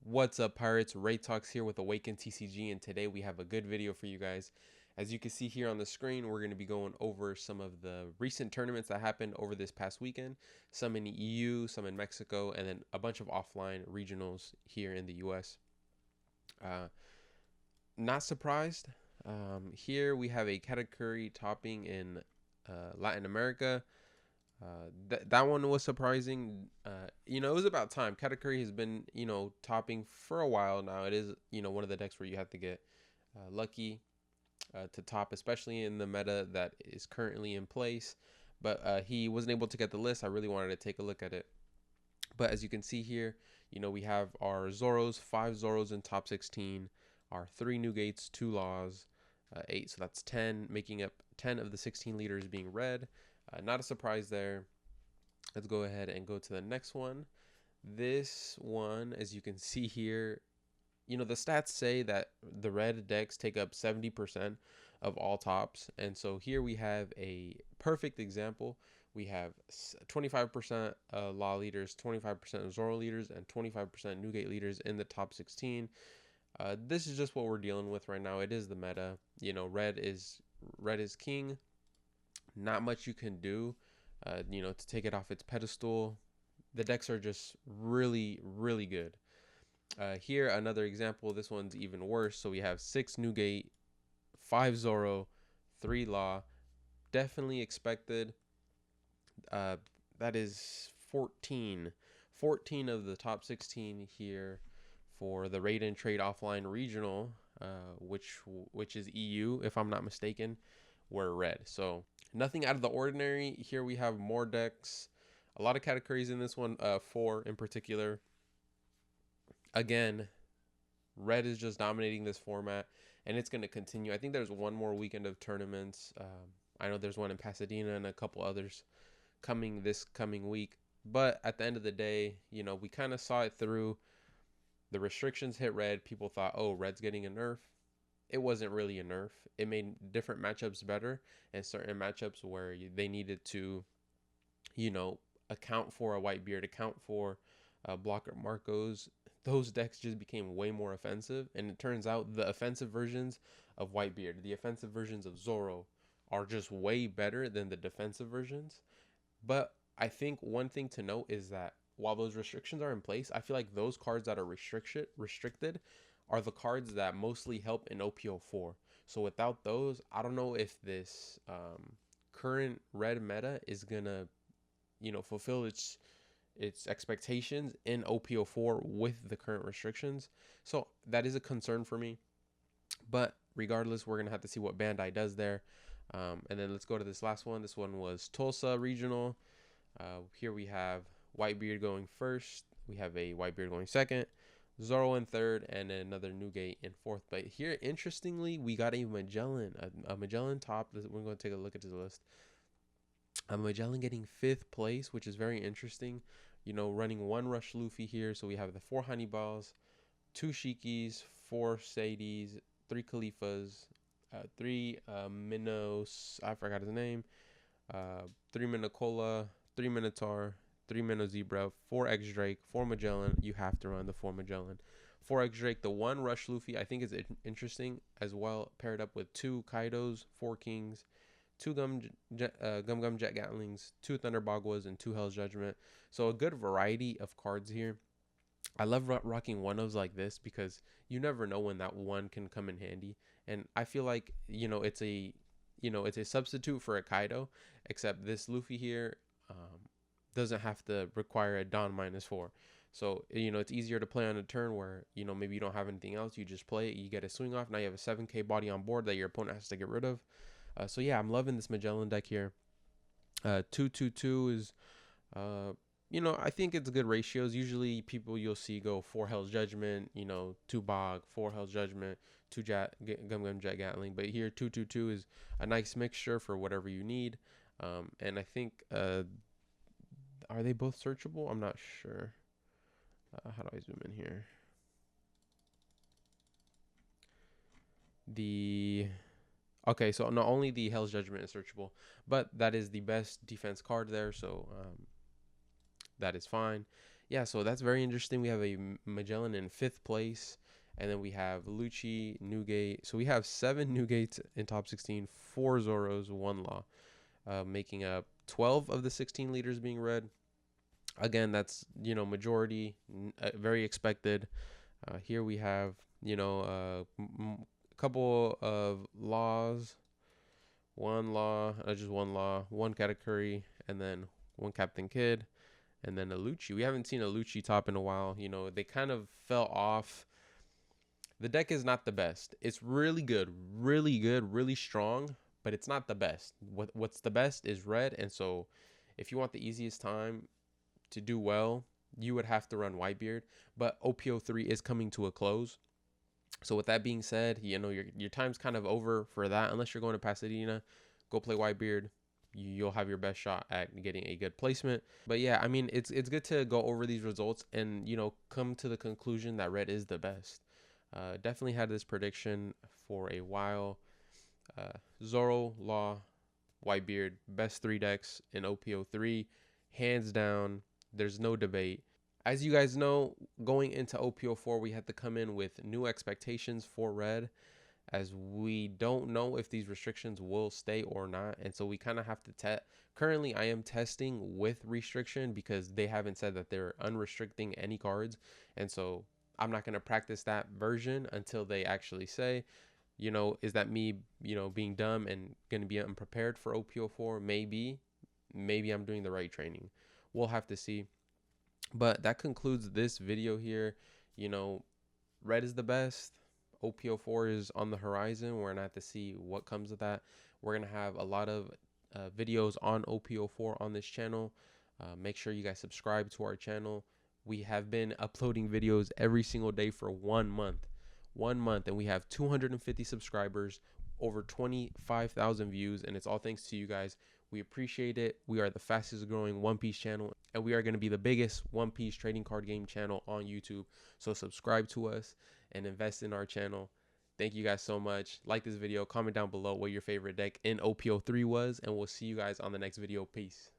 What's up, Pirates? Ray Talks here with Awaken TCG, and today we have a good video for you guys. As you can see here on the screen, we're going to be going over some of the recent tournaments that happened over this past weekend, some in the EU, some in Mexico, and then a bunch of offline regionals here in the US. Not surprised. Here we have a category topping in Latin America. That one was surprising. It was about time. Katakuri has been, topping for a while now. It is, one of the decks where you have to get lucky to top, especially in the meta that is currently in place. But he wasn't able to get the list. I really wanted to take a look at it. But as you can see here, we have our Zoros, 5 Zoros in top 16, our 3 Newgates, 2 Laws, 8. So that's 10, making up 10 of the 16 leaders being red. Not a surprise there. Let's go ahead and go to the next one. This one, as you can see here, the stats say that the red decks take up 70% of all tops. And so here we have a perfect example. We have 25% Law leaders, 25% Zoro leaders, and 25% Newgate leaders in the top 16. This is just what we're dealing with right now. It is the meta. Red is king. Not much you can do, to take it off its pedestal. The decks are just really, really good. Here, another example. This one's even worse. So we have 6 Newgate, 5 Zoro, 3 Law. Definitely expected. That is 14. 14 of the top 16 here for the Raid and Trade Offline Regional, which is EU, if I'm not mistaken, were red. So nothing out of the ordinary. Here we have more decks, a lot of categories in this one, 4 in particular. Again, red is just dominating this format, and it's going to continue. I think there's one more weekend of tournaments. I know there's one in Pasadena and a couple others coming this coming week. But at the end of the day, we kind of saw it through. The restrictions hit red. People thought, oh, red's getting a nerf. It wasn't really a nerf. It made different matchups better, and certain matchups where they needed to, account for a Whitebeard, account for Blocker Marcos. Those decks just became way more offensive, and it turns out the offensive versions of Whitebeard, the offensive versions of Zoro, are just way better than the defensive versions. But I think one thing to note is that while those restrictions are in place, I feel like those cards that are restricted are the cards that mostly help in OP04. So without those, I don't know if this current red meta is gonna, fulfill its expectations in OP04 with the current restrictions. So that is a concern for me. But regardless, we're gonna have to see what Bandai does there. And then let's go to this last one. This one was Tulsa Regional. Here we have Whitebeard going first. We have a Whitebeard going second. Zoro in third, and another Newgate in fourth. But here, interestingly, we got a Magellan, a Magellan top. We're going to take a look at this list. A Magellan getting 5th place, which is very interesting. Running 1 Rush Luffy here. So we have the 4 Honeyballs, 2 Shikis, 4 Sadies, 3 Khalifas, 3 Minos, I forgot his name, 3 Minocola, 3 Minotaur, 3 Minnow Zebra, 4 X Drake, 4 Magellan. You have to run the 4 Magellan. 4 X Drake, the 1 Rush Luffy, I think is interesting as well, paired up with 2 Kaidos, 4 Kings, 2 Gum Jet Gatlings, 2 Thunder Bagwas, and 2 Hell's Judgment. So a good variety of cards here. I love rocking one-ofs like this because you never know when that one can come in handy. And I feel like, it's a substitute for a Kaido, except this Luffy here doesn't have to require a Dawn -4. So, it's easier to play on a turn where, maybe you don't have anything else. You just play it. You get a swing off. Now you have a 7K body on board that your opponent has to get rid of. So, yeah, I'm loving this Magellan deck here. 2/2/2 is, I think it's good ratios. Usually you'll see go 4 Hell's Judgment, 2 Bog, 4 Hell's Judgment, 2 Gum Jet Gatling. But here, 2/2/2 is a nice mixture for whatever you need. And I think, are they both searchable? I'm not sure. How do I zoom in here? Okay, so not only the Hell's Judgment is searchable, but that is the best defense card there, so that is fine. yeah, so that's very interesting. We have a Magellan in 5th place, and then we have Lucci, Newgate. So we have 7 Newgates in top 16, 4 Zoros, 1 Law, making up 12 of the 16 leaders being red. Again, that's, majority, very expected. Here we have, a couple of laws, one law, just one law, one category, and then one Captain Kid, and then a Lucci. We haven't seen a Lucci top in a while. They kind of fell off. The deck is not the best. It's really good, really strong, but it's not the best. What's the best is red, and so if you want the easiest time to do well, you would have to run Whitebeard. But OP03 is coming to a close. So with that being said, your time's kind of over for that. Unless you're going to Pasadena, go play Whitebeard. You'll have your best shot at getting a good placement. But yeah, I mean, it's good to go over these results and come to the conclusion that red is the best. Definitely had this prediction for a while. Zoro, Law, Whitebeard, best 3 decks in OP03, hands down. There's no debate. As you guys know, going into OP04, we had to come in with new expectations for red, as we don't know if these restrictions will stay or not. And so we kind of have to test. Currently, I am testing with restriction because they haven't said that they're unrestricting any cards. And so I'm not going to practice that version until they actually say, is that me, being dumb and going to be unprepared for OP04? Maybe I'm doing the right training. We'll have to see. But that concludes this video here. Red is the best. OP04 is on the horizon. We're going to have to see what comes of that. We're going to have a lot of videos on OP04 on this channel. Make sure you guys subscribe to our channel. We have been uploading videos every single day for 1 month. 1 month, and we have 250 subscribers, over 25,000 views, and it's all thanks to you guys. We appreciate it. We are the fastest growing One Piece channel, and we are going to be the biggest One Piece trading card game channel on YouTube. So subscribe to us and invest in our channel. Thank you guys so much. Like this video, comment down below what your favorite deck in OP03 was, and we'll see you guys on the next video. Peace.